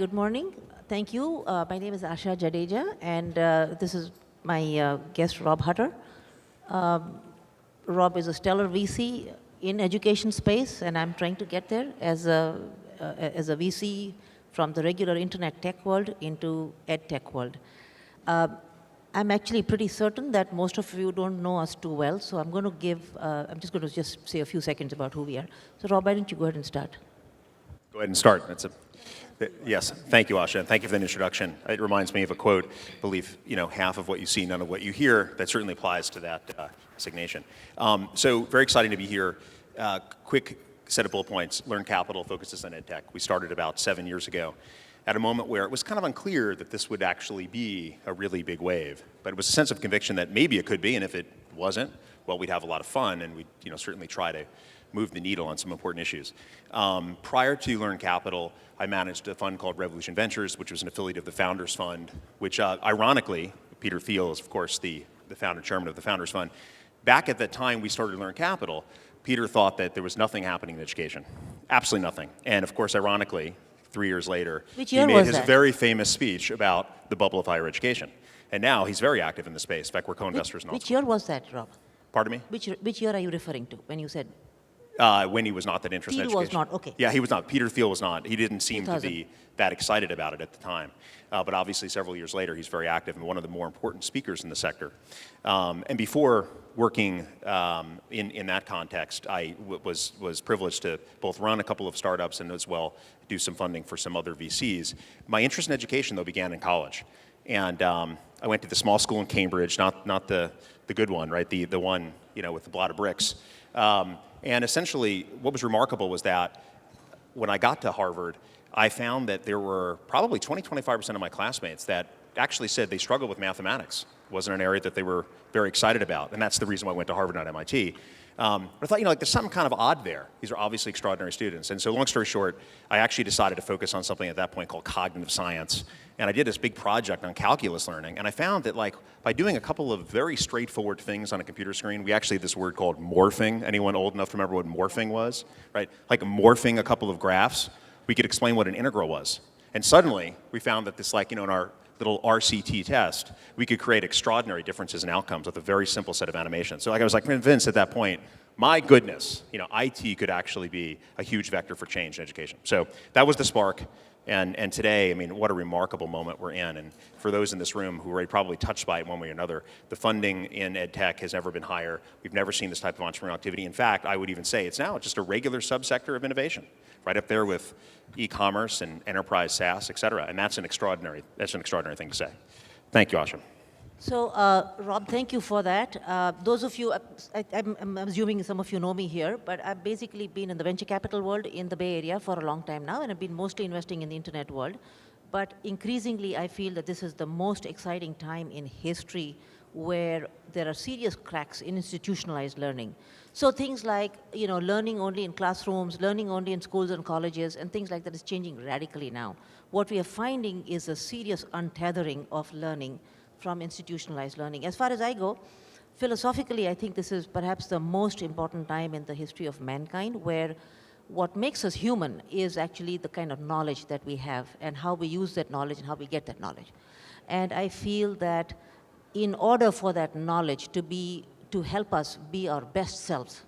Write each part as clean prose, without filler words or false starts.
good morning. Thank you. My name is Asha Jadeja, and this is my guest, Rob Hutter. Rob is a stellar VC in education space, and I'm trying to get there as a VC from the regular internet tech world into Edtech world. I'm actually pretty certain that most of you don't know us too well, so I'm just going to say a few seconds about who we are. So Rob, why don't you go ahead and start? Go ahead and start. Yes, thank you, Asha, and thank you for the introduction. It reminds me of a quote, I believe, half of what you see, none of what you hear. That certainly applies to that designation. So very exciting to be here. Quick set of bullet points. Learn Capital focuses on EdTech. We started about 7 years ago at a moment where it was kind of unclear that this would actually be a really big wave. But it was a sense of conviction that maybe it could be, and if it wasn't, well, we'd have a lot of fun, and we'd certainly try to move the needle on some important issues. Prior to Learn Capital, I managed a fund called Revolution Ventures, which was an affiliate of the Founders Fund, which ironically, Peter Thiel is, of course, the founder chairman of the Founders Fund. Back at the time we started Learn Capital, Peter thought that there was nothing happening in education. Absolutely nothing. And of course, ironically, 3 years later, he made his very famous speech about the bubble of higher education. And now he's very active in the space. In fact, we're co-investors in all. Which year was that, Rob? Pardon me? Which year are you referring to when you said? When he was not that interested in Thiel education. was not, okay. Yeah, he was not. Peter Thiel was not. He didn't seem to be that excited about it at the time. But obviously, several years later, he's very active and one of the more important speakers in the sector. And before working in that context, I was privileged to both run a couple of startups and as well do some funding for some other VCs. My interest in education, though, began in college. And I went to the small school in Cambridge, not the good one, right? The one, with a lot of bricks. And essentially, what was remarkable was that when I got to Harvard, I found that there were probably 20-25% of my classmates that actually said they struggled with mathematics. It wasn't an area that they were very excited about, and that's the reason why I went to Harvard, not MIT. But I thought, there's something kind of odd there. These are obviously extraordinary students. And so long story short, I actually decided to focus on something at that point called cognitive science. And I did this big project on calculus learning. And I found that by doing a couple of very straightforward things on a computer screen, we actually had this word called morphing. Anyone old enough to remember what morphing was? Right? Like morphing a couple of graphs, we could explain what an integral was. And suddenly, we found that this, in our little RCT test, we could create extraordinary differences in outcomes with a very simple set of animations. So I was convinced at that point, my goodness, IT could actually be a huge vector for change in education. So that was the spark. And today, what a remarkable moment we're in. And for those in this room who are probably touched by it one way or another, the funding in EdTech has never been higher. We've never seen this type of entrepreneurial activity. In fact, I would even say it's now just a regular subsector of innovation, right up there with e-commerce and enterprise SaaS, et cetera. And that's an extraordinary thing to say. Thank you, Asha. So, Rob, thank you for that. Those of you, I'm assuming some of you know me here, but I've basically been in the venture capital world in the Bay Area for a long time now, and I've been mostly investing in the internet world. But increasingly, I feel that this is the most exciting time in history where there are serious cracks in institutionalized learning. So things like, learning only in classrooms, learning only in schools and colleges, and things like that is changing radically now. What we are finding is a serious untethering of learning from institutionalized learning. As far as I go, philosophically, I think this is perhaps the most important time in the history of mankind, where what makes us human is actually the kind of knowledge that we have and how we use that knowledge and how we get that knowledge. And I feel that in order for that knowledge to help us be our best selves,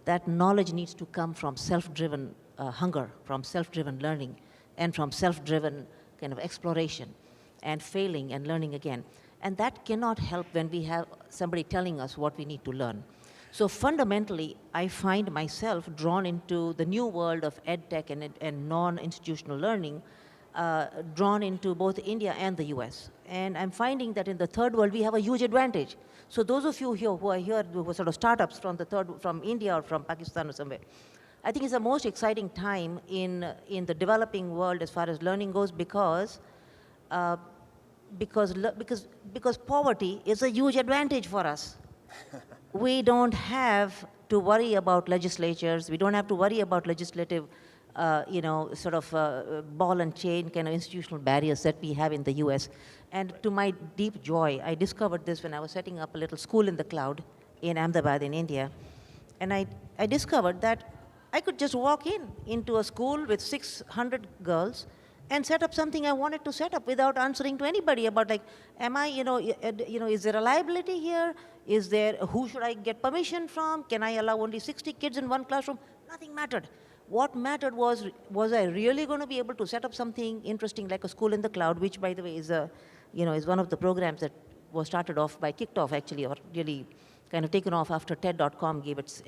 that knowledge needs to come from self-driven hunger, from self-driven learning, and from self-driven kind of exploration and failing and learning again. And that cannot help when we have somebody telling us what we need to learn. So fundamentally, I find myself drawn into the new world of EdTech and non-institutional learning, drawn into both India and the US. And I'm finding that in the third world, we have a huge advantage. So those of you here who are here, who are sort of startups from India or from Pakistan or somewhere, I think it's the most exciting time in the developing world as far as learning goes, because poverty is a huge advantage for us. We don't have to worry about legislatures. We don't have to worry about legislative, ball and chain kind of institutional barriers that we have in the US. And to my deep joy, I discovered this when I was setting up a little school in the cloud in Ahmedabad in India. And I discovered that I could just walk into a school with 600 girls and set up something I wanted to set up without answering to anybody about like, am I, is there a liability here? Is there, who should I get permission from? Can I allow only 60 kids in one classroom? Nothing mattered. What mattered was I really going to be able to set up something interesting like a school in the cloud, which by the way is is one of the programs that was kicked off actually, or really kind of taken off after TED.com gave its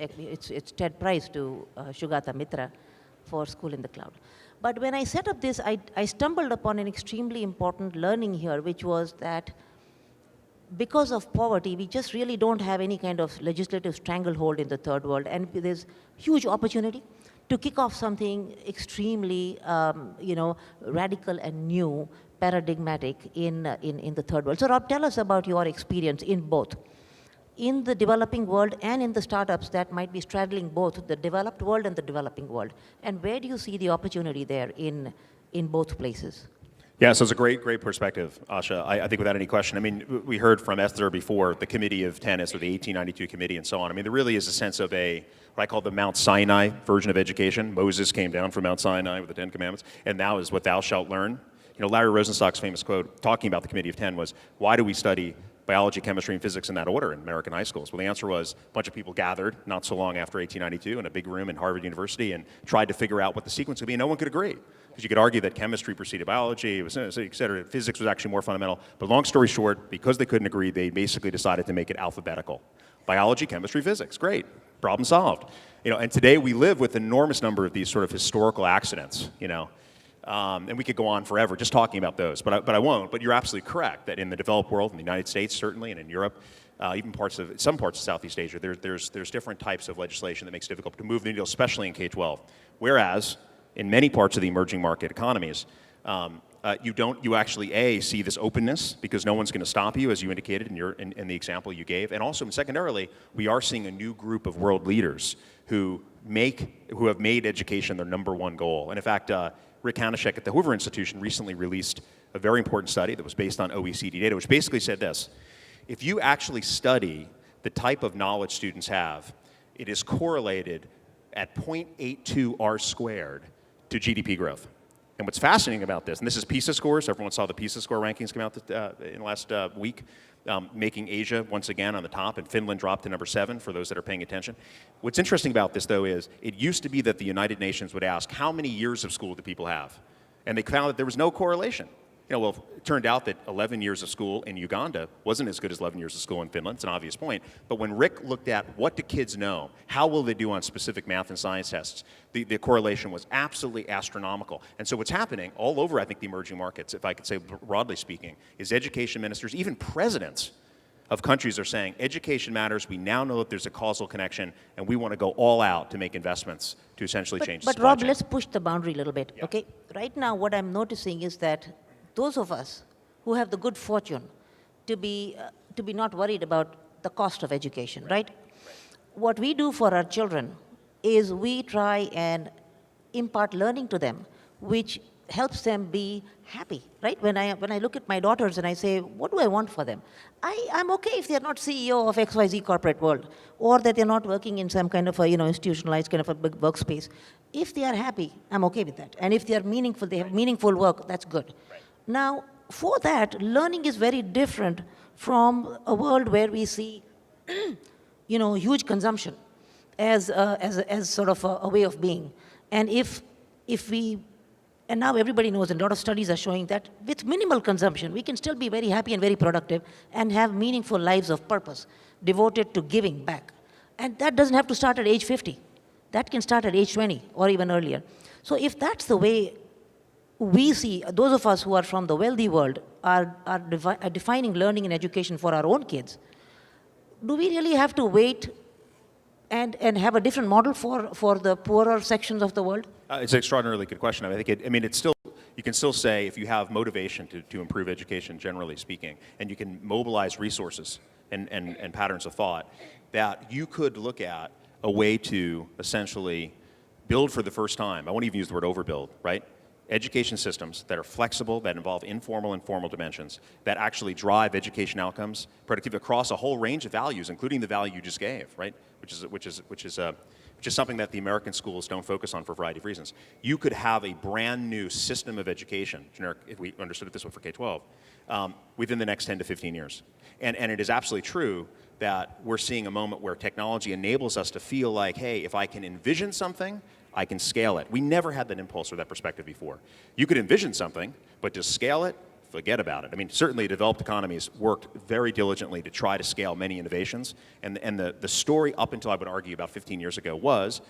TED prize to Shugata Mitra for School in the Cloud. But when I set up this, I stumbled upon an extremely important learning here, which was that because of poverty, we just really don't have any kind of legislative stranglehold in the third world, and there's huge opportunity to kick off something extremely, radical and new, paradigmatic in the third world. So Rob, tell us about your experience in both, in the developing world and in the startups that might be straddling both the developed world and the developing world. And where do you see the opportunity there in both places? Yeah, so it's a great perspective, Asha. I think without any question. I mean, we heard from Esther before, the Committee of Tennis, or the 1892 Committee and so on. I mean, there really is a sense of what I call the Mount Sinai version of education. Moses came down from Mount Sinai with the Ten Commandments, and now is what thou shalt learn. Larry Rosenstock's famous quote talking about the Committee of 10 was, why do we study biology, chemistry, and physics in that order in American high schools? Well, the answer was a bunch of people gathered not so long after 1892 in a big room in Harvard University and tried to figure out what the sequence would be, and no one could agree. Because you could argue that chemistry preceded biology, et cetera. Physics was actually more fundamental. But long story short, because they couldn't agree, they basically decided to make it alphabetical. Biology, chemistry, physics, great, problem solved. And today we live with an enormous number of these sort of historical accidents, and we could go on forever just talking about those, but I won't. But you're absolutely correct that in the developed world, in the United States certainly, and in Europe, even some parts of Southeast Asia, there's different types of legislation that makes it difficult to move the needle, especially in K-12. Whereas in many parts of the emerging market economies, you actually see this openness because no one's going to stop you, as you indicated in the example you gave, and also secondarily, we are seeing a new group of world leaders who have made education their number one goal. And in fact, Rick Hanashek at the Hoover Institution recently released a very important study that was based on OECD data, which basically said this: if you actually study the type of knowledge students have, it is correlated at 0.82 R squared to GDP growth. And what's fascinating about this, and this is PISA scores, everyone saw the PISA score rankings come out in the last week, making Asia once again on the top, and Finland dropped to number 7 for those that are paying attention. What's interesting about this, though, is it used to be that the United Nations would ask, how many years of school do people have? And they found that there was no correlation. Well, it turned out that 11 years of school in Uganda wasn't as good as 11 years of school in Finland. It's an obvious point. But when Rick looked at what do kids know, how will they do on specific math and science tests, the correlation was absolutely astronomical. And so what's happening all over, I think, the emerging markets, if I could say broadly speaking, is education ministers, even presidents of countries are saying, education matters, we now know that there's a causal connection, and we want to go all out to make investments to essentially change the supply But Rob, chain. let's push the boundary a little bit, Yeah. okay? Right now, what I'm noticing is that those of us who have the good fortune to be not worried about the cost of education, right? What we do for our children is we try and impart learning to them, which helps them be happy, right? When I look at my daughters and I say, what do I want for them? I'm okay if they're not CEO of XYZ corporate world, or that they're not working in some kind of a institutionalized kind of a big workspace. If they are happy, I'm okay with that. And if they are meaningful, they have meaningful work, that's good. Right. Now, for that, learning is very different from a world where we see, huge consumption as sort of a way of being. And and now everybody knows, and a lot of studies are showing that with minimal consumption, we can still be very happy and very productive and have meaningful lives of purpose devoted to giving back. And that doesn't have to start at age 50. That can start at age 20 or even earlier. So if that's the way we see, those of us who are from the wealthy world are defining learning and education for our own kids, do we really have to wait and have a different model for the poorer sections of the world? It's an extraordinarily good question. I think it's still, you can still say if you have motivation to improve education, generally speaking, and you can mobilize resources and patterns of thought, that you could look at a way to essentially build for the first time. I won't even use the word overbuild, right? Education systems that are flexible, that involve informal and formal dimensions, that actually drive education outcomes, productivity across a whole range of values, including the value you just gave, right? Which is which is something that the American schools don't focus on for a variety of reasons. You could have a brand new system of education, generic, if we understood it this way for K-12, within the next 10 to 15 years. And it is absolutely true that we're seeing a moment where technology enables us to feel like, hey, if I can envision something, I can scale it. We never had that impulse or that perspective before. You could envision something, but to scale it, forget about it. I mean, certainly developed economies worked very diligently to try to scale many innovations, and the story up until I would argue about 15 years ago was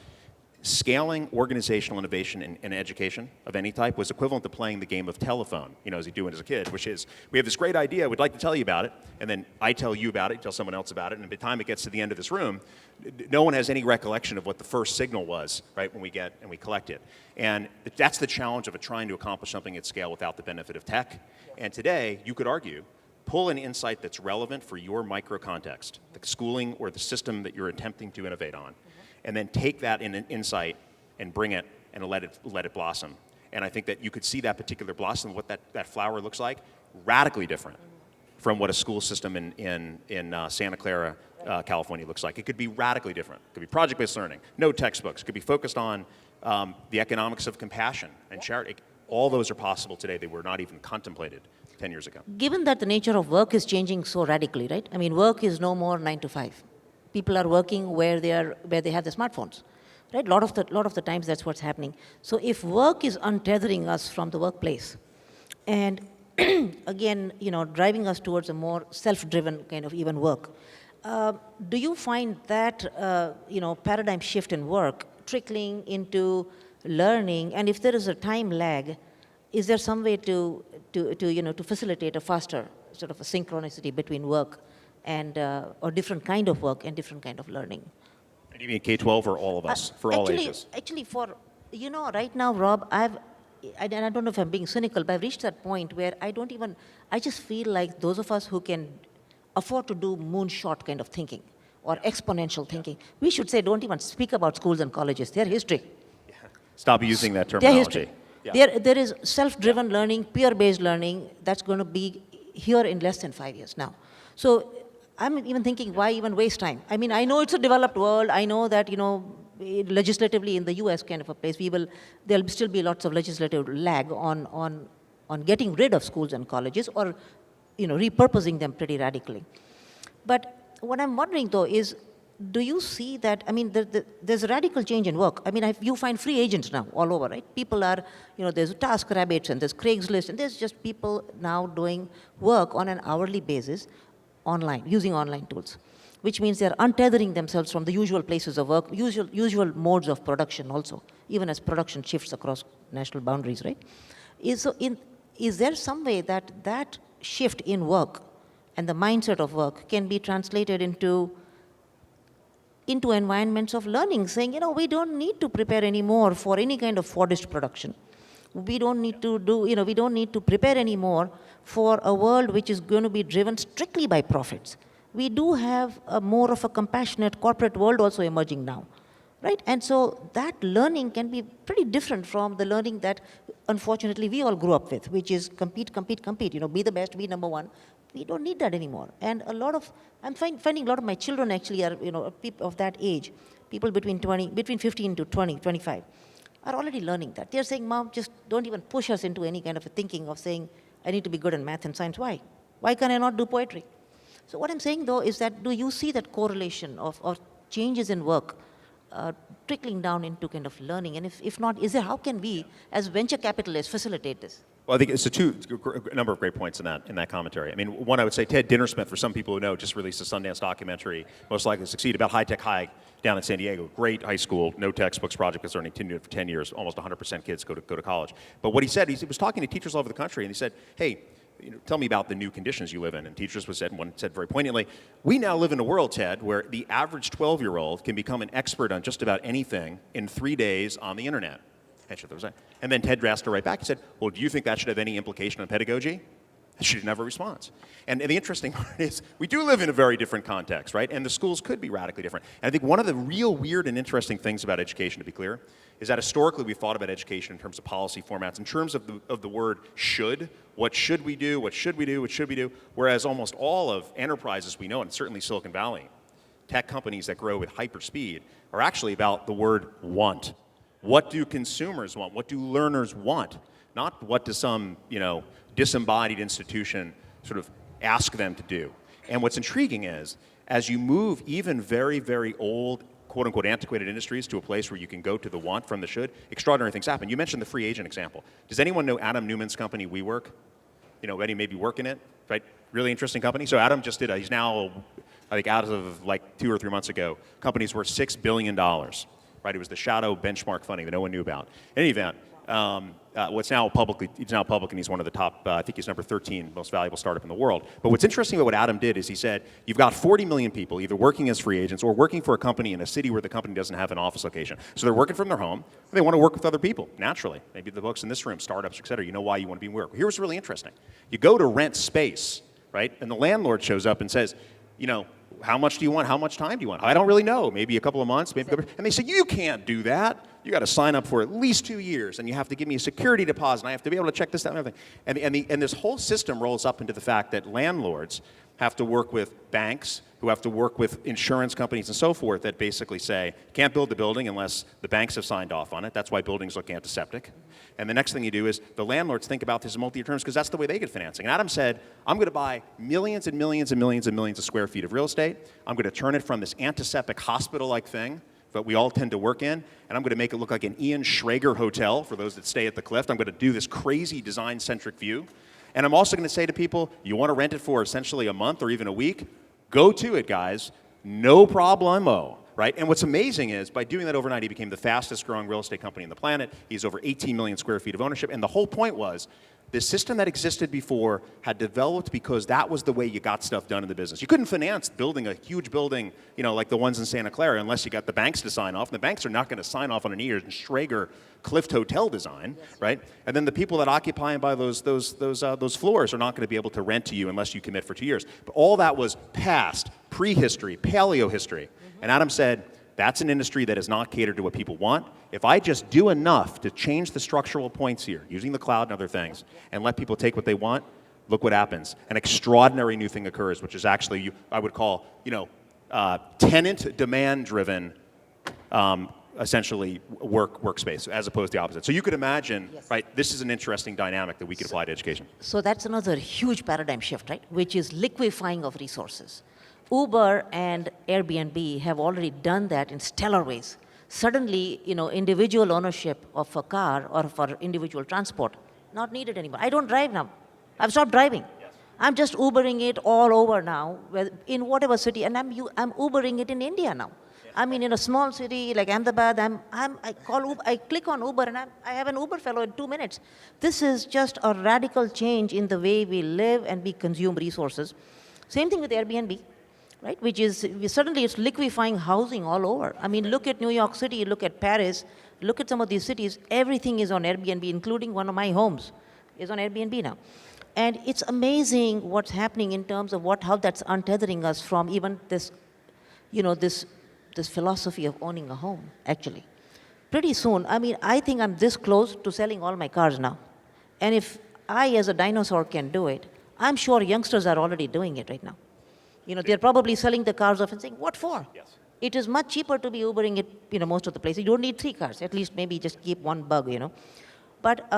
scaling organizational innovation in education of any type was equivalent to playing the game of telephone, you know, as you do it as a kid, which is, we have this great idea, we'd like to tell you about it, and then I tell you about it, you tell someone else about it, and by the time it gets to the end of this room, no one has any recollection of what the first signal was, right, when we get and we collect it. And that's the challenge of trying to accomplish something at scale without the benefit of tech. And today, you could argue, pull an insight that's relevant for your micro context, the schooling or the system that you're attempting to innovate on, and then take that in an insight and bring it and let it blossom. And I think that you could see that particular blossom, what that flower looks like, radically different from what a school system in Santa Clara, California looks like. It could be radically different. It could be project-based learning, no textbooks. It could be focused on the economics of compassion and charity. All those are possible today. They were not even contemplated 10 years ago. Given that the nature of work is changing so radically, right? I mean, work is no more 9 to 5. People are working where they have their smartphones, right? A lot of the times that's what's happening. So if work is untethering us from the workplace, and again, you know, driving us towards a more self-driven kind of even work, do you find that you know, paradigm shift in work trickling into learning? And if there is a time lag, is there some way to you know, to facilitate a faster sort of a synchronicity between work and or different kind of work and different kind of learning? And you mean K-12 or all of us, for all ages? Actually, for, you know, right now, Rob, and I don't know if I'm being cynical, but I've reached that point where I just feel like those of us who can afford to do moonshot kind of thinking or exponential thinking, we should say don't even speak about schools and colleges. They're history. Yeah. Stop using that terminology. Yeah. There is self-driven learning, peer-based learning that's going to be here in less than 5 years now. So I'm even thinking, why even waste time? I mean, I know it's a developed world. I know that, you know, legislatively in the US kind of a place, there'll still be lots of legislative lag on getting rid of schools and colleges or, you know, repurposing them pretty radically. But what I'm wondering though is, do you see that, I mean, there's a radical change in work. I mean, you find free agents now all over, right? People are, you know, there's TaskRabbit and there's Craigslist and there's just people now doing work on an hourly basis online, using online tools, which means they're untethering themselves from the usual places of work, usual modes of production also, even as production shifts across national boundaries, right? Is there some way that shift in work and the mindset of work can be translated into environments of learning, saying, you know, we don't need to prepare anymore for any kind of Fordist production. We don't need to we don't need to prepare anymore for a world which is going to be driven strictly by profits. We do have more of a compassionate corporate world also emerging now, right? And so that learning can be pretty different from the learning that unfortunately we all grew up with, which is compete, you know, be the best, be number one. We don't need that anymore. And I'm finding a lot of my children actually are, you know, people of that age, people between 15 to 20, 25, are already learning that. They're saying, Mom, just don't even push us into any kind of a thinking of saying, I need to be good in math and science. Why? Why can I not do poetry? So what I'm saying though is that, do you see that correlation of changes in work trickling down into kind of learning? And if not, how can we as venture capitalists facilitate this? Well, I think it's a number of great points in that commentary. I mean, one, I would say Ted Dintersmith, for some people who know, just released a Sundance documentary, Most Likely to Succeed, about High Tech High down in San Diego. Great high school, no textbooks, project-based learning, continued for 10 years, almost 100% kids go to college. But what he said, he was talking to teachers all over the country, and he said, hey, you know, tell me about the new conditions you live in. And teachers one said very poignantly, we now live in a world, Ted, where the average 12-year-old can become an expert on just about anything in 3 days on the internet. And then Ted asked her right back, he said, well, do you think that should have any implication on pedagogy? She didn't have a response. And the interesting part is, we do live in a very different context, right? And the schools could be radically different. And I think one of the real weird and interesting things about education, to be clear, is that historically we've thought about education in terms of policy formats, in terms of the word should. What should we do? What should we do? What should we do? Whereas almost all of enterprises we know, and certainly Silicon Valley, tech companies that grow with hyper speed are actually about the word want. What do consumers want? What do learners want? Not what does some, disembodied institution sort of ask them to do. And what's intriguing is, as you move even very, very old, quote unquote, antiquated industries to a place where you can go to the want from the should, extraordinary things happen. You mentioned the free agent example. Does anyone know Adam Newman's company, WeWork? Any maybe work in it, right? Really interesting company. So Adam just did he's now, I think out of like 2 or 3 months ago, company's worth $6 billion, right? It was the shadow benchmark funding that no one knew about. In any event, he's now public and he's one of the top, I think he's number 13 most valuable startup in the world. But what's interesting about what Adam did is he said, you've got 40 million people either working as free agents or working for a company in a city where the company doesn't have an office location. So they're working from their home. They want to work with other people, naturally. Maybe the folks in this room, startups, et cetera. You know why you want to be in work. Here's what's really interesting. You go to rent space, right? And the landlord shows up and says, how much do you want? How much time do you want? I don't really know. Maybe a couple of months, maybe. And they say, you can't do that. You got to sign up for at least 2 years, and you have to give me a security deposit, and I have to be able to check this, that, and everything. And this whole system rolls up into the fact that landlords have to work with banks, who have to work with insurance companies and so forth that basically say, can't build the building unless the banks have signed off on it. That's why buildings look antiseptic. And the next thing you do is the landlords think about this in multi-year terms because that's the way they get financing. And Adam said, I'm going to buy millions and millions and millions and millions of square feet of real estate. I'm going to turn it from this antiseptic hospital-like thing that we all tend to work in, and I'm going to make it look like an Ian Schrager hotel for those that stay at the Cliff. I'm going to do this crazy design-centric view. And I'm also going to say to people, you want to rent it for essentially a month or even a week? Go to it, guys. No problemo, right? And what's amazing is, by doing that overnight, he became the fastest growing real estate company on the planet. He's over 18 million square feet of ownership. And the whole point was, the system that existed before had developed because that was the way you got stuff done in the business. You couldn't finance building a huge building, like the ones in Santa Clara, unless you got the banks to sign off. And the banks are not going to sign off on an Ian Schrager Clift Hotel design, right? And then the people that occupy and buy those floors are not going to be able to rent to you unless you commit for 2 years. But all that was past, prehistory, paleo history. Mm-hmm. And Adam said, that's an industry that is not catered to what people want. If I just do enough to change the structural points here, using the cloud and other things, and let people take what they want, look what happens. An extraordinary new thing occurs, which is actually, I would call, tenant demand-driven, essentially workspace, as opposed to the opposite. So you could imagine, right, this is an interesting dynamic that we could apply to education. So that's another huge paradigm shift, right, which is liquefying of resources. Uber and Airbnb have already done that in stellar ways. Suddenly, individual ownership of a car or for individual transport, not needed anymore. I don't drive now. I've stopped driving. Yes. I'm just Ubering it all over now, in whatever city, and I'm Ubering it in India now. Yes. I mean, in a small city like Ahmedabad, I click on Uber and I have an Uber fellow in 2 minutes. This is just a radical change in the way we live and we consume resources. Same thing with Airbnb. Right, which is suddenly it's liquefying housing all over. I mean, look at New York City, look at Paris, look at some of these cities. Everything is on Airbnb, including one of my homes is on Airbnb now. And it's amazing what's happening in terms of how that's untethering us from even this, this philosophy of owning a home. Actually, pretty soon. I mean, I think I'm this close to selling all my cars now. And if I, as a dinosaur, can do it, I'm sure youngsters are already doing it right now. They're probably selling the cars off and saying, what for? Yes. It is much cheaper to be Ubering it, most of the places. You don't need 3 cars. At least maybe just keep one bug, But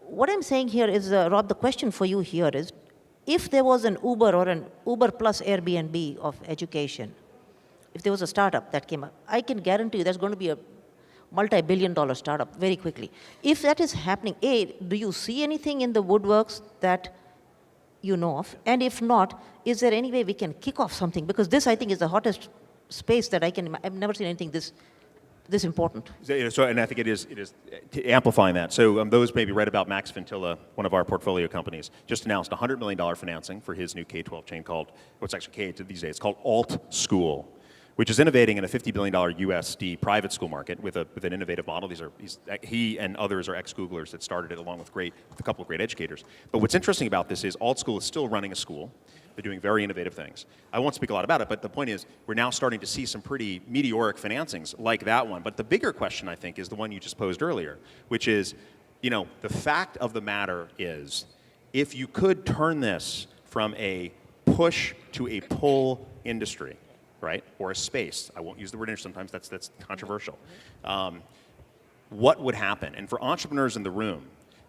what I'm saying here is, Rob, the question for you here is, if there was an Uber or an Uber plus Airbnb of education, if there was a startup that came up, I can guarantee you there's going to be a multi-billion-dollar startup very quickly. If that is happening, do you see anything in the woodworks that you know of? And if not, is there any way we can kick off something? Because this, I think, is the hottest space that I've never seen anything this important. So, and I think it is amplifying that. So those maybe read about Max Ventilla, one of our portfolio companies, just announced $100 million financing for his new K-12 chain called, what's actually K these days, called Alt School, which is innovating in a $50 billion USD private school market with an innovative model. He and others are ex-Googlers that started it along with a couple of great educators. But what's interesting about this is Alt School is still running a school. They're doing very innovative things. I won't speak a lot about it, but the point is we're now starting to see some pretty meteoric financings like that one. But the bigger question, I think, is the one you just posed earlier, which is, the fact of the matter is, if you could turn this from a push to a pull industry, right? Or a space. I won't use the word niche, sometimes that's controversial. What would happen? And for entrepreneurs in the room,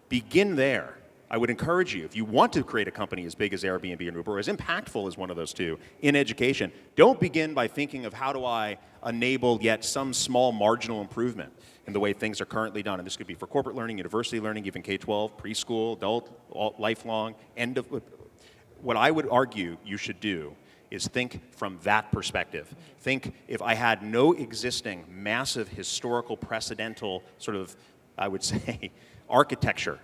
begin there. I would encourage you, if you want to create a company as big as Airbnb and Uber, or as impactful as one of those two in education, don't begin by thinking of how do I enable yet some small marginal improvement in the way things are currently done. And this could be for corporate learning, university learning, even K-12, preschool, adult, lifelong, end of. What I would argue you should do is think from that perspective. Think if I had no existing massive historical precedental sort of, I would say, architecture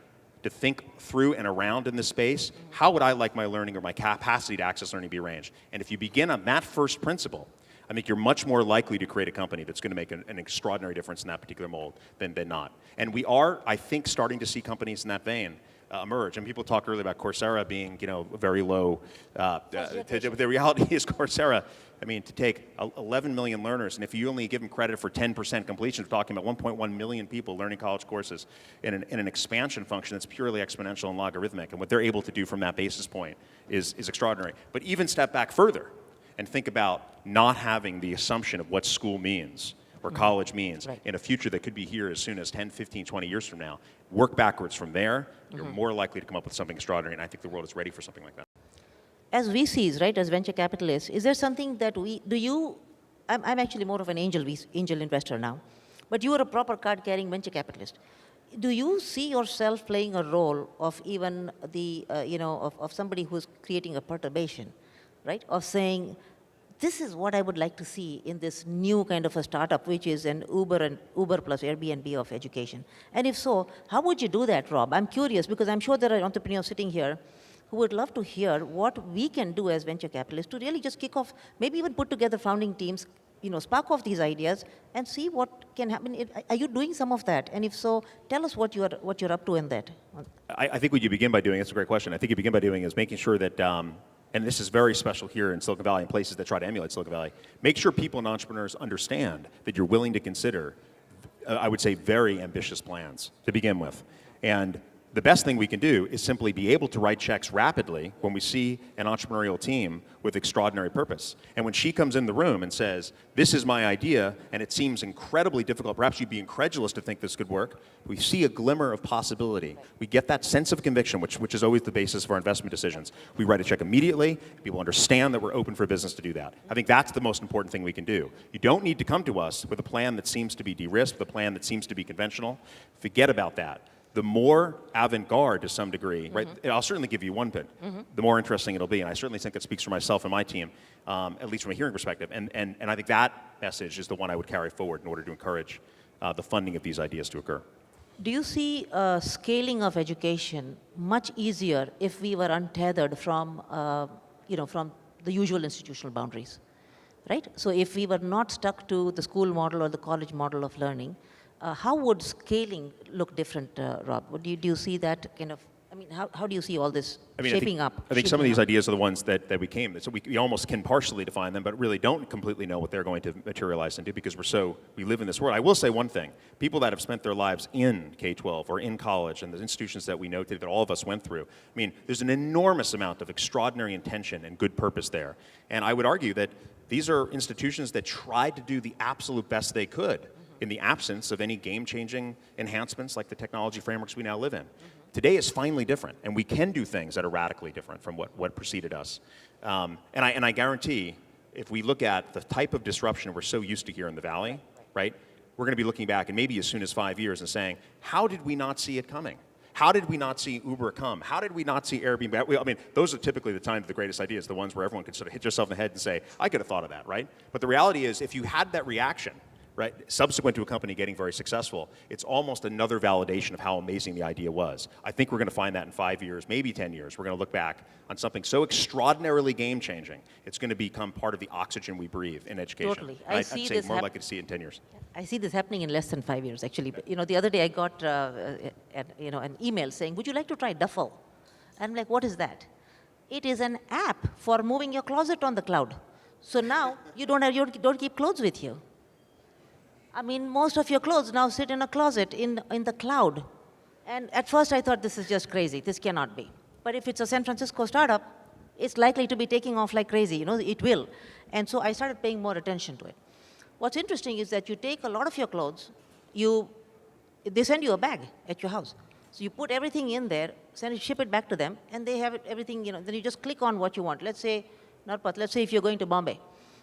to think through and around in this space, how would I like my learning or my capacity to access learning be arranged? And if you begin on that first principle, I think you're much more likely to create a company that's going to make an extraordinary difference in that particular mold than not. And we are, I think, starting to see companies in that vein emerge. And people talk earlier about Coursera being, very low. The reality is Coursera, I mean, to take 11 million learners, and if you only give them credit for 10% completion, we're talking about 1.1 million people learning college courses in an expansion function that's purely exponential and logarithmic. And what they're able to do from that basis point is extraordinary. But even step back further and think about not having the assumption of what school means or college means in a future that could be here as soon as 10, 15, 20 years from now. Work backwards from there, you're more likely to come up with something extraordinary, and I think the world is ready for something like that. As VCs, right, as venture capitalists, is there something that I'm actually more of an angel investor now, but you are a proper card-carrying venture capitalist. Do you see yourself playing a role of even of somebody who's creating a perturbation, right, of saying, this is what I would like to see in this new kind of a startup, which is an Uber plus Airbnb of education. And if so, how would you do that, Rob? I'm curious because I'm sure there are entrepreneurs sitting here who would love to hear what we can do as venture capitalists to really just kick off, maybe even put together founding teams, spark off these ideas and see what can happen. Are you doing some of that? And if so, tell us what you're up to in that. I think what you begin by doing, that's a great question. I think you begin by doing is making sure that, and this is very special here in Silicon Valley and places that try to emulate Silicon Valley, make sure people and entrepreneurs understand that you're willing to consider, I would say, very ambitious plans to begin with. And the best thing we can do is simply be able to write checks rapidly when we see an entrepreneurial team with extraordinary purpose. And when she comes in the room and says, this is my idea, and it seems incredibly difficult, perhaps you'd be incredulous to think this could work, we see a glimmer of possibility. We get that sense of conviction, which is always the basis of our investment decisions. We write a check immediately, people understand that we're open for business to do that. I think that's the most important thing we can do. You don't need to come to us with a plan that seems to be de-risked, with a plan that seems to be conventional. Forget about that. The more avant-garde to some degree, right? I'll certainly give you one bit. The more interesting it'll be, and I certainly think it speaks for myself and my team, at least from a hearing perspective. And I think that message is the one I would carry forward in order to encourage the funding of these ideas to occur. Do you see scaling of education much easier if we were untethered from, from the usual institutional boundaries, right? So if we were not stuck to the school model or the college model of learning, how would scaling look different, Rob? Do you see that kind of, how do you see all this shaping up? I think some of these ideas are the ones that we came, so we almost can partially define them, but really don't completely know what they're going to materialize into because we live in this world. I will say one thing, people that have spent their lives in K-12 or in college and the institutions that we know today that all of us went through, there's an enormous amount of extraordinary intention and good purpose there. And I would argue that these are institutions that tried to do the absolute best they could in the absence of any game-changing enhancements like the technology frameworks we now live in. Today is finally different, and we can do things that are radically different from what preceded us. And I guarantee, if we look at the type of disruption we're so used to here in the Valley, right, we're going to be looking back, and maybe as soon as 5 years, and saying, how did we not see it coming? How did we not see Uber come? How did we not see Airbnb? Those are typically the times of the greatest ideas, the ones where everyone could sort of hit yourself in the head and say, I could have thought of that, right? But the reality is, if you had that reaction, right, subsequent to a company getting very successful, it's almost another validation of how amazing the idea was. I think we're going to find that in 5 years, maybe 10 years. We're going to look back on something so extraordinarily game-changing, it's going to become part of the oxygen we breathe in education. Totally. I'd say more likely to see it in 10 years. I see this happening in less than 5 years, actually. The other day I got an email saying, would you like to try Duffel? And I'm like, what is that? It is an app for moving your closet on the cloud. So now you don't keep clothes with you. Most of your clothes now sit in a closet in the cloud. And at first I thought, this is just crazy. This cannot be. But if it's a San Francisco startup, it's likely to be taking off like crazy, it will. And so I started paying more attention to it. What's interesting is that you take a lot of your clothes, they send you a bag at your house. So you put everything in there, ship it back to them, and they have everything, then you just click on what you want. Let's say, let's say if you're going to Bombay,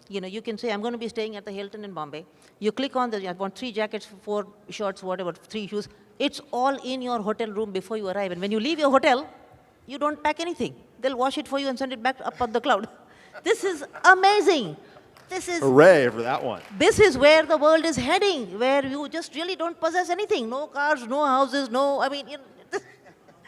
you can say, I'm going to be staying at the Hilton in Bombay. You click on I want 3 jackets, 4 shirts, whatever, 3 shoes. It's all in your hotel room before you arrive. And when you leave your hotel, you don't pack anything. They'll wash it for you and send it back up on the cloud. This is amazing. Hooray for that one. This is where the world is heading, where you just really don't possess anything. No cars, no houses,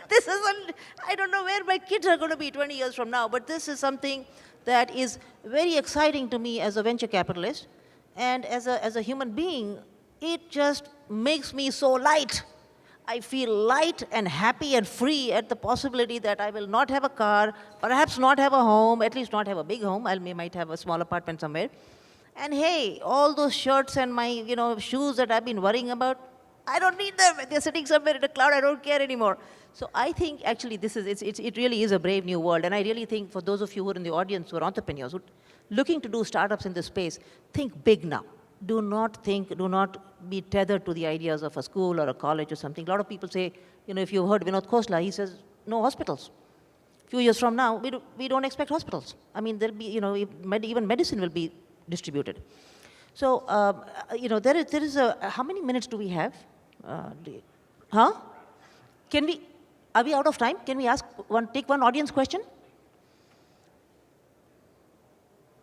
this isn't, I don't know where my kids are going to be 20 years from now, but this is something that is very exciting to me as a venture capitalist. And as a human being, it just makes me so light. I feel light and happy and free at the possibility that I will not have a car, perhaps not have a home, at least not have a big home. I might have a small apartment somewhere. And hey, all those shirts and my shoes that I've been worrying about, I don't need them. They're sitting somewhere in the cloud. I don't care anymore. So I think actually it really is a brave new world. And I really think for those of you who are in the audience who are entrepreneurs, who are looking to do startups in this space, think big now. Do not be tethered to the ideas of a school or a college or something. A lot of people say, if you've heard Vinod Khosla, he says, no hospitals. A few years from now, we don't expect hospitals. I mean, there'll be, even medicine will be distributed. So, there is how many minutes do we have? Are we out of time? Can we take one audience question?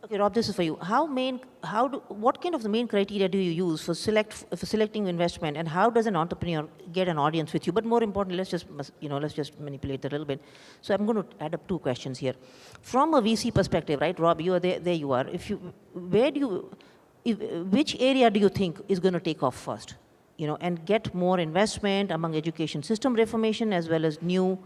Okay, Rob, this is for you. What kind of the main criteria do you use for selecting investment, and how does an entrepreneur get an audience with you? But more importantly, let's just manipulate that a little bit. So I'm going to add up 2 questions here. From a VC perspective, right, Rob, you are there you are. Which area do you think is going to take off first? And get more investment among education system reformation as well as new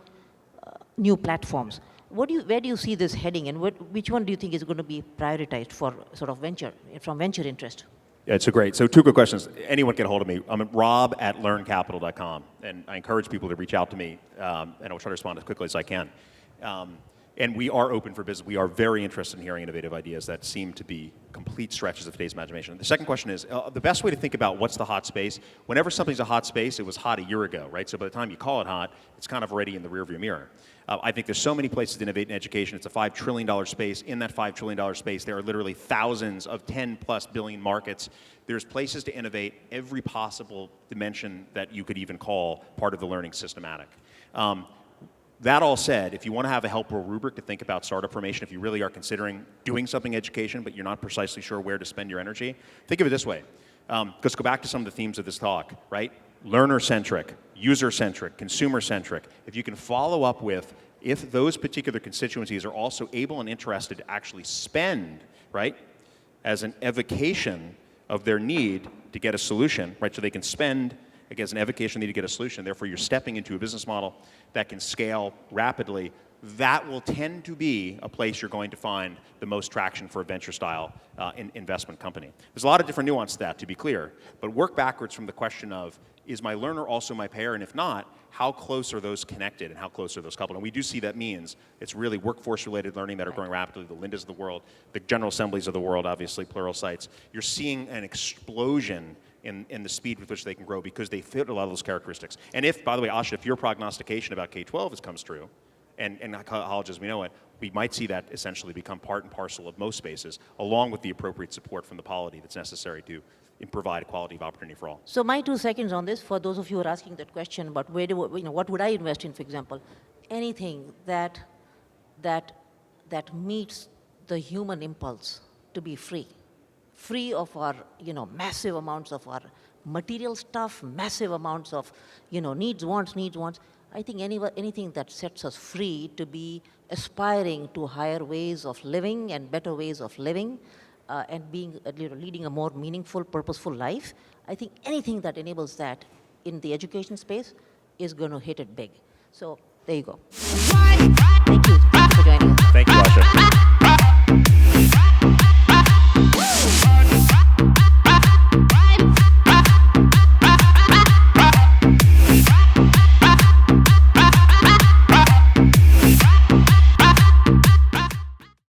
platforms. Where do you see this heading, and which one do you think is going to be prioritized for sort of venture interest? Yeah, so 2 quick questions. Anyone get a hold of me. I'm at rob@learncapital.com, and I encourage people to reach out to me, and I'll try to respond as quickly as I can. And we are open for business. We are very interested in hearing innovative ideas that seem to be complete stretches of today's imagination. The second question is, the best way to think about what's the hot space, whenever something's a hot space, it was hot a year ago, right? So by the time you call it hot, it's kind of already in the rearview mirror. I think there's so many places to innovate in education. It's a $5 trillion space. In that $5 trillion space, there are literally thousands of 10+ billion markets. There's places to innovate every possible dimension that you could even call part of the learning systematic. That all said, if you want to have a helpful rubric to think about startup formation, if you really are considering doing something in education, but you're not precisely sure where to spend your energy, think of it this way. Let's go back to some of the themes of this talk, right? Learner-centric, user-centric, consumer-centric. If you can follow up with, if those particular constituencies are also able and interested to actually spend, right, as an evocation of their need to get a solution, right, so they can spend as an evocation need to get a solution, therefore you're stepping into a business model that can scale rapidly, that will tend to be a place you're going to find the most traction for a venture-style investment company. There's a lot of different nuance to that, to be clear, but work backwards from the question of, is my learner also my payer, and if not, how close are those connected and how close are those coupled? And we do see that means it's really workforce-related learning that are growing rapidly, the Lindas of the world, the General Assemblies of the world, obviously, plural sites. You're seeing an explosion in the speed with which they can grow because they fit a lot of those characteristics. And if, by the way, Asha, if your prognostication about K-12 comes true, and college as we know it, we might see that essentially become part and parcel of most spaces, along with the appropriate support from the polity that's necessary to provide equality of opportunity for all. So my 2 seconds on this, for those of you who are asking that question about what would I invest in, for example, anything that meets the human impulse to be free of our, massive amounts of our material stuff, massive amounts of, needs, wants. I think anything that sets us free to be aspiring to higher ways of living and better ways of living, and being, leading a more meaningful, purposeful life, I think anything that enables that in the education space is going to hit it big. So there you go.